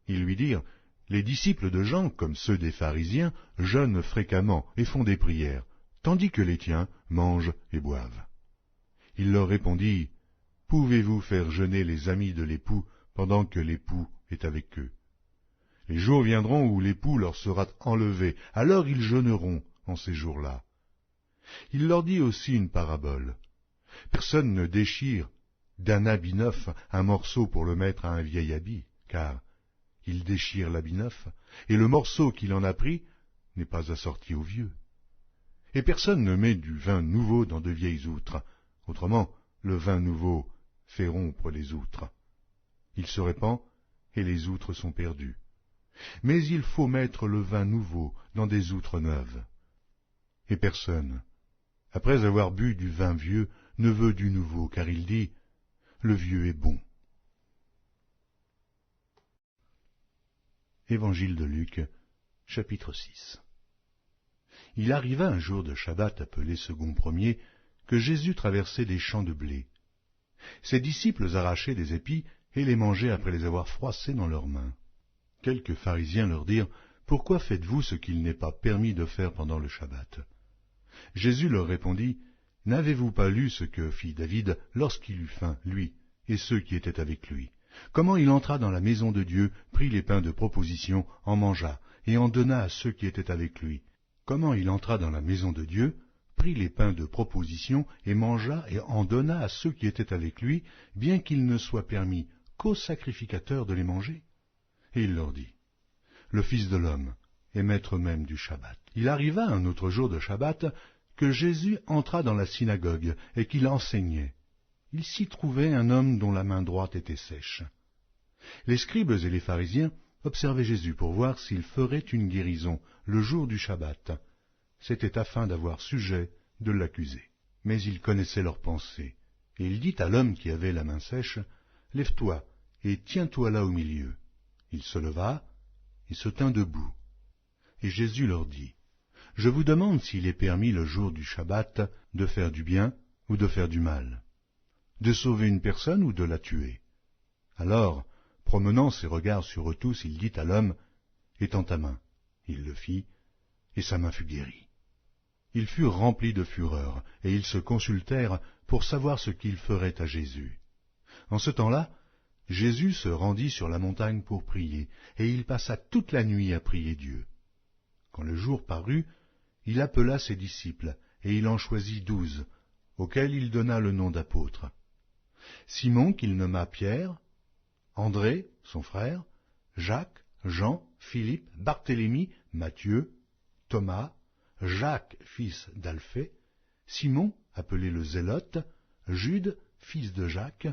Ils lui dirent, les disciples de Jean, comme ceux des pharisiens, jeûnent fréquemment et font des prières, tandis que les tiens mangent et boivent. Il leur répondit, pouvez-vous faire jeûner les amis de l'époux pendant que l'époux est avec eux? Les jours viendront où l'époux leur sera enlevé, alors ils jeûneront en ces jours-là. Il leur dit aussi une parabole. Personne ne déchire d'un habit neuf un morceau pour le mettre à un vieil habit, car il déchire l'habit neuf, et le morceau qu'il en a pris n'est pas assorti au vieux. Et personne ne met du vin nouveau dans de vieilles outres, autrement le vin nouveau fait rompre les outres. Il se répand, et les outres sont perdues. Mais il faut mettre le vin nouveau dans des outres neuves. Et personne, après avoir bu du vin vieux, ne veut du nouveau, car il dit, le vieux est bon. Évangile de Luc, chapitre 6. Il arriva un jour de Shabbat appelé second premier, que Jésus traversait des champs de blé. Ses disciples arrachaient des épis et les mangeaient après les avoir froissés dans leurs mains. Quelques pharisiens leur dirent, « Pourquoi faites-vous ce qu'il n'est pas permis de faire pendant le Shabbat ?» Jésus leur répondit, « N'avez-vous pas lu ce que fit David lorsqu'il eut faim, lui, et ceux qui étaient avec lui? Comment il entra dans la maison de Dieu, prit les pains de proposition, en mangea, et en donna à ceux qui étaient avec lui. Comment il entra dans la maison de Dieu, prit les pains de proposition, et mangea, et en donna à ceux qui étaient avec lui, bien qu'il ne soit permis qu'aux sacrificateurs de les manger? Et il leur dit, le Fils de l'homme est maître même du Shabbat. Il arriva un autre jour de Shabbat que Jésus entra dans la synagogue et qu'il enseignait. Il s'y trouvait un homme dont la main droite était sèche. Les scribes et les pharisiens observaient Jésus pour voir s'il ferait une guérison le jour du Shabbat. C'était afin d'avoir sujet de l'accuser. Mais il connaissait leurs pensées, et il dit à l'homme qui avait la main sèche, « Lève-toi et tiens-toi là au milieu. » Il se leva et se tint debout. Et Jésus leur dit, « Je vous demande s'il est permis le jour du Shabbat de faire du bien ou de faire du mal, de sauver une personne ou de la tuer. » Alors, promenant ses regards sur eux tous, il dit à l'homme, « Étends ta main. » Il le fit, et sa main fut guérie. Ils furent remplis de fureur, et ils se consultèrent pour savoir ce qu'ils feraient à Jésus. En ce temps-là, Jésus se rendit sur la montagne pour prier, et il passa toute la nuit à prier Dieu. Quand le jour parut, il appela ses disciples, et il en choisit 12, auxquels il donna le nom d'apôtres. Simon, qu'il nomma Pierre, André, son frère, Jacques, Jean, Philippe, Barthélemy, Matthieu, Thomas, Jacques, fils d'Alphée, Simon, appelé le Zélote, Jude, fils de Jacques,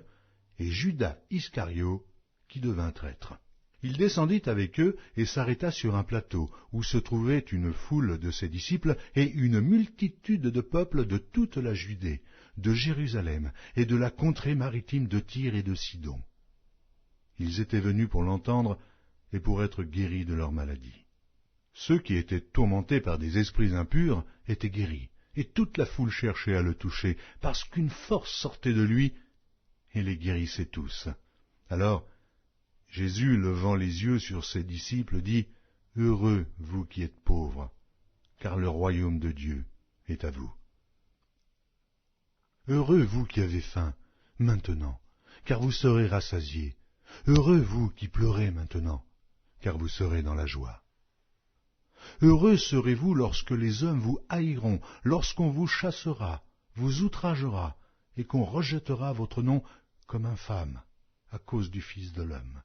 et Judas Iscario, qui devint traître. Il descendit avec eux et s'arrêta sur un plateau, où se trouvait une foule de ses disciples et une multitude de peuples de toute la Judée, de Jérusalem et de la contrée maritime de Tyr et de Sidon. Ils étaient venus pour l'entendre et pour être guéris de leur maladie. Ceux qui étaient tourmentés par des esprits impurs étaient guéris, et toute la foule cherchait à le toucher, parce qu'une force sortait de lui et les guérissait tous. Alors, Jésus, levant les yeux sur ses disciples, dit, « Heureux, vous qui êtes pauvres, car le royaume de Dieu est à vous. Heureux, vous qui avez faim, maintenant, car vous serez rassasiés. Heureux, vous qui pleurez maintenant, car vous serez dans la joie. Heureux serez-vous lorsque les hommes vous haïront, lorsqu'on vous chassera, vous outragera, et qu'on rejettera votre nom comme infâme à cause du Fils de l'homme.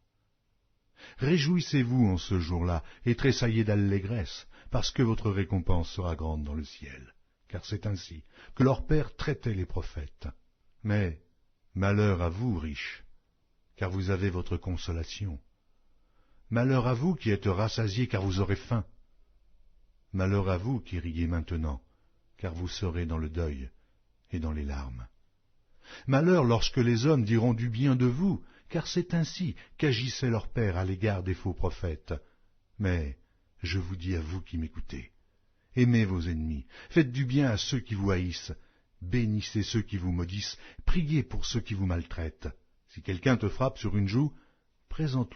Réjouissez-vous en ce jour-là et tressaillez d'allégresse, parce que votre récompense sera grande dans le ciel, car c'est ainsi que leur Père traitait les prophètes. Mais malheur à vous, riches, car vous avez votre consolation. Malheur à vous qui êtes rassasiés, car vous aurez faim. Malheur à vous qui riez maintenant, car vous serez dans le deuil et dans les larmes. Malheur lorsque les hommes diront du bien de vous, car c'est ainsi qu'agissait leur Père à l'égard des faux prophètes. Mais je vous dis à vous qui m'écoutez, aimez vos ennemis, faites du bien à ceux qui vous haïssent, bénissez ceux qui vous maudissent, priez pour ceux qui vous maltraitent. Si quelqu'un te frappe sur une joue, présente